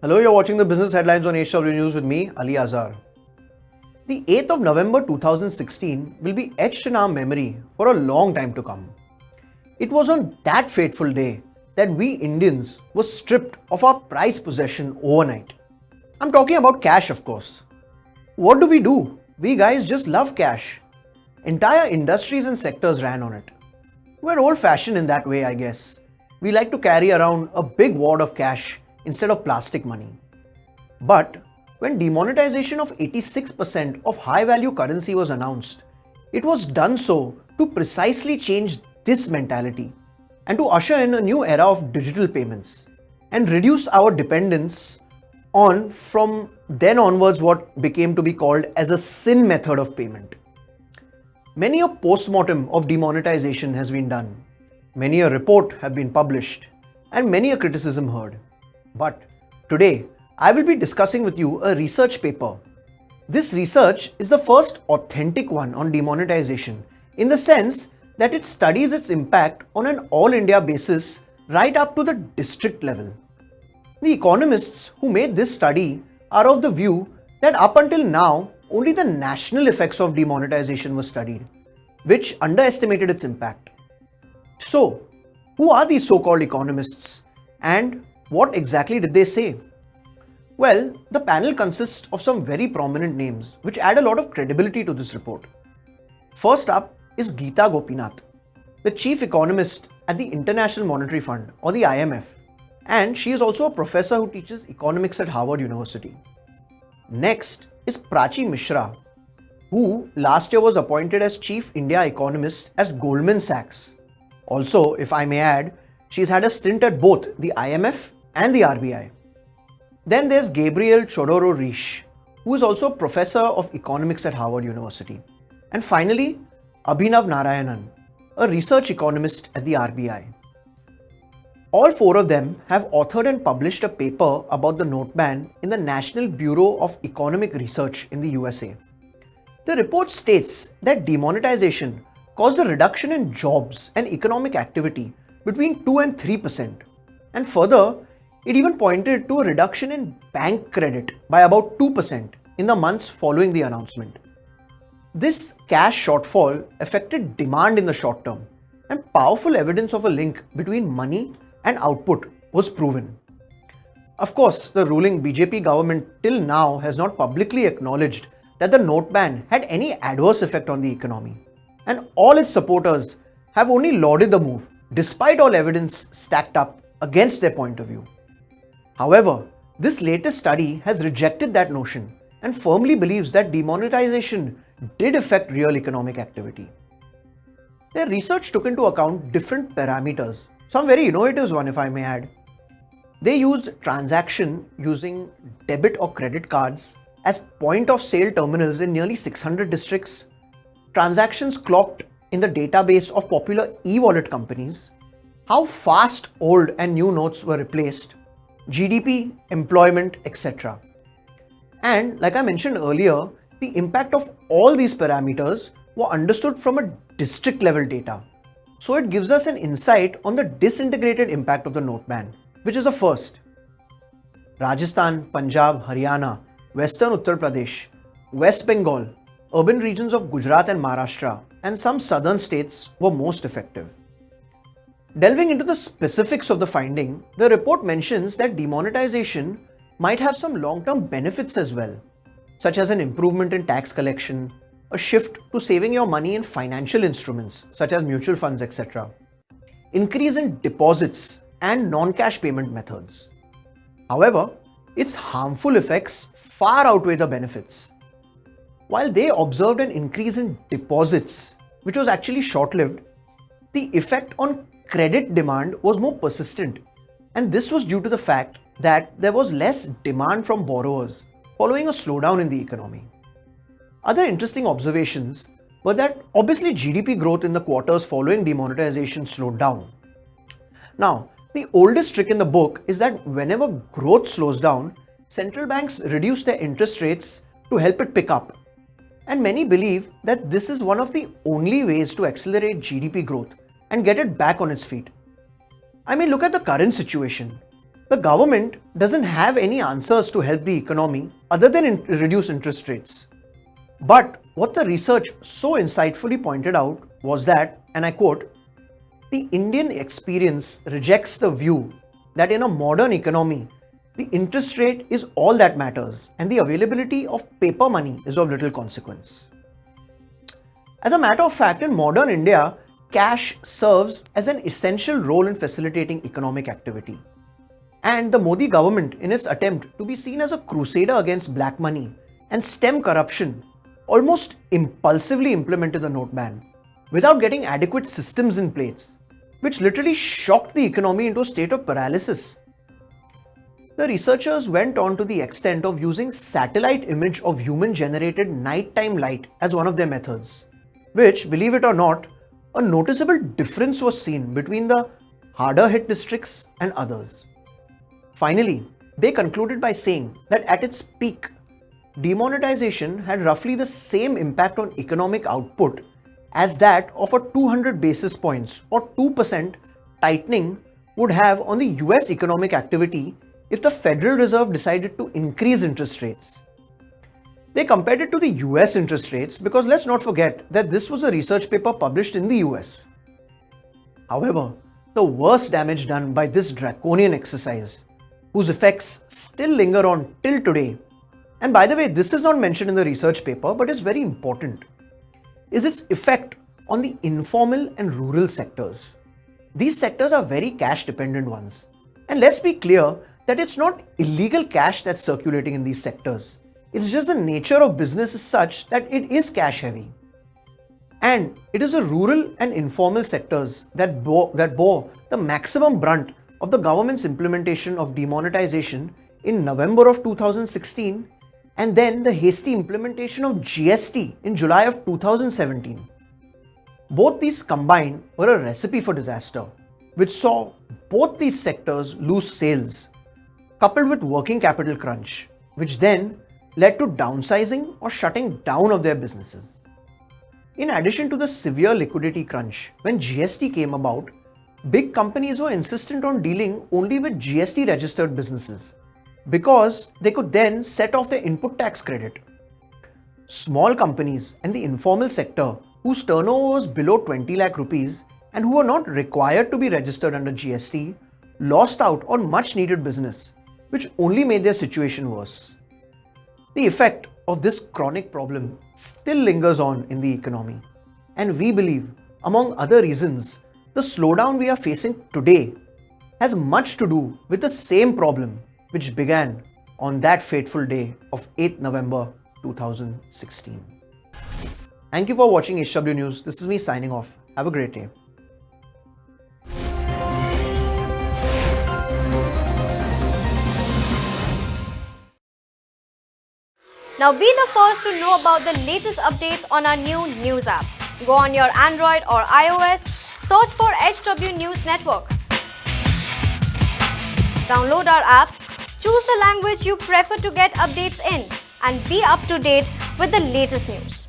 Hello, you're watching the business headlines on HW News with me, Ali Azhar. The 8th of November 2016 will be etched in our memory for a long time to come. It was on that fateful day that we Indians were stripped of our prized possession overnight. I'm talking about cash, of course. What do? We guys just love cash. Entire industries and sectors ran on it. We're old-fashioned in that way, I guess. We like to carry around a big wad of cash instead of plastic money. But when demonetization of 86% of high-value currency was announced, it was done so to precisely change this mentality and to usher in a new era of digital payments and reduce our dependence on, from then onwards, what became to be called as a sin method of payment. Many a post-mortem of demonetization has been done, many a report have been published, and many a criticism heard. But today, I will be discussing with you a research paper. This research is the first authentic one on demonetization in the sense that it studies its impact on an all-India basis right up to the district level. The economists who made this study are of the view that up until now, only the national effects of demonetization were studied, which underestimated its impact. So, who are these so-called economists and what exactly did they say? Well, the panel consists of some very prominent names which add a lot of credibility to this report. First up is Geeta Gopinath, the chief economist at the International Monetary Fund or the IMF, and she is also a professor who teaches economics at Harvard University. Next is Prachi Mishra, who last year was appointed as chief India economist at Goldman Sachs. Also, if I may add, she's had a stint at both the IMF and the RBI. Then there's Gabriel Chodoro-Risch, who is also a professor of economics at Harvard University. And finally, Abhinav Narayanan, a research economist at the RBI. All four of them have authored and published a paper about the note ban in the National Bureau of Economic Research in the USA. The report states that demonetization caused a reduction in jobs and economic activity between 2 and 3%. And further, it even pointed to a reduction in bank credit by about 2% in the months following the announcement. This cash shortfall affected demand in the short term, and powerful evidence of a link between money and output was proven. Of course, the ruling BJP government till now has not publicly acknowledged that the note ban had any adverse effect on the economy, and all its supporters have only lauded the move despite all evidence stacked up against their point of view. However, this latest study has rejected that notion and firmly believes that demonetization did affect real economic activity. Their research took into account different parameters, some very innovative ones if I may add. They used transaction using debit or credit cards as point of sale terminals in nearly 600 districts, transactions clocked in the database of popular e-wallet companies, how fast old and new notes were replaced, GDP, employment, etc. And like I mentioned earlier, the impact of all these parameters were understood from a district level data. So it gives us an insight on the disintegrated impact of the note ban, which is a first. Rajasthan, Punjab, Haryana, Western Uttar Pradesh, West Bengal, urban regions of Gujarat and Maharashtra, and some southern states were most effective. Delving into the specifics of the finding, the report mentions that demonetization might have some long-term benefits as well, such as an improvement in tax collection, a shift to saving your money in financial instruments such as mutual funds, etc., increase in deposits and non-cash payment methods. However, its harmful effects far outweigh the benefits. While they observed an increase in deposits, which was actually short-lived, the effect on credit demand was more persistent, and this was due to the fact that there was less demand from borrowers following a slowdown in the economy. Other interesting observations were that obviously GDP growth in the quarters following demonetization slowed down. Now, the oldest trick in the book is that whenever growth slows down, central banks reduce their interest rates to help it pick up. And many believe that this is one of the only ways to accelerate GDP growth and get it back on its feet. I mean, look at the current situation. The government doesn't have any answers to help the economy other than reduce interest rates. But what the research so insightfully pointed out was that, and I quote, the Indian experience rejects the view that in a modern economy, the interest rate is all that matters and the availability of paper money is of little consequence. As a matter of fact, in modern India, cash serves as an essential role in facilitating economic activity. And the Modi government, in its attempt to be seen as a crusader against black money and stem corruption, almost impulsively implemented the note ban without getting adequate systems in place, which literally shocked the economy into a state of paralysis. The researchers went on to the extent of using satellite image of human-generated nighttime light as one of their methods, which, believe it or not, a noticeable difference was seen between the harder hit districts and others. Finally, they concluded by saying that at its peak, demonetization had roughly the same impact on economic output as that of a 200 basis points or 2% tightening would have on the US economic activity if the Federal Reserve decided to increase interest rates. They compared it to the US interest rates because let's not forget that this was a research paper published in the US. However, the worst damage done by this draconian exercise, whose effects still linger on till today, and by the way, this is not mentioned in the research paper but is very important, is its effect on the informal and rural sectors. These sectors are very cash dependent ones. And let's be clear that it's not illegal cash that's circulating in these sectors. It's just the nature of business is such that it is cash heavy. And it is the rural and informal sectors that bore the maximum brunt of the government's implementation of demonetization in November of 2016 and then the hasty implementation of GST in July of 2017. Both these combined were a recipe for disaster, which saw both these sectors lose sales, coupled with working capital crunch, which then led to downsizing or shutting down of their businesses. In addition to the severe liquidity crunch, when GST came about, big companies were insistent on dealing only with GST registered businesses because they could then set off their input tax credit. Small companies and the informal sector whose turnover was below 20 lakh rupees and who were not required to be registered under GST lost out on much needed business, which only made their situation worse. The effect of this chronic problem still lingers on in the economy, and we believe, among other reasons, the slowdown we are facing today has much to do with the same problem which began on that fateful day of 8th November 2016. Thank you for watching HW News. This is me signing off. Have a great day. Now be the first to know about the latest updates on our new news app. Go on your Android or iOS, search for HW News Network. Download our app, choose the language you prefer to get updates in, and be up to date with the latest news.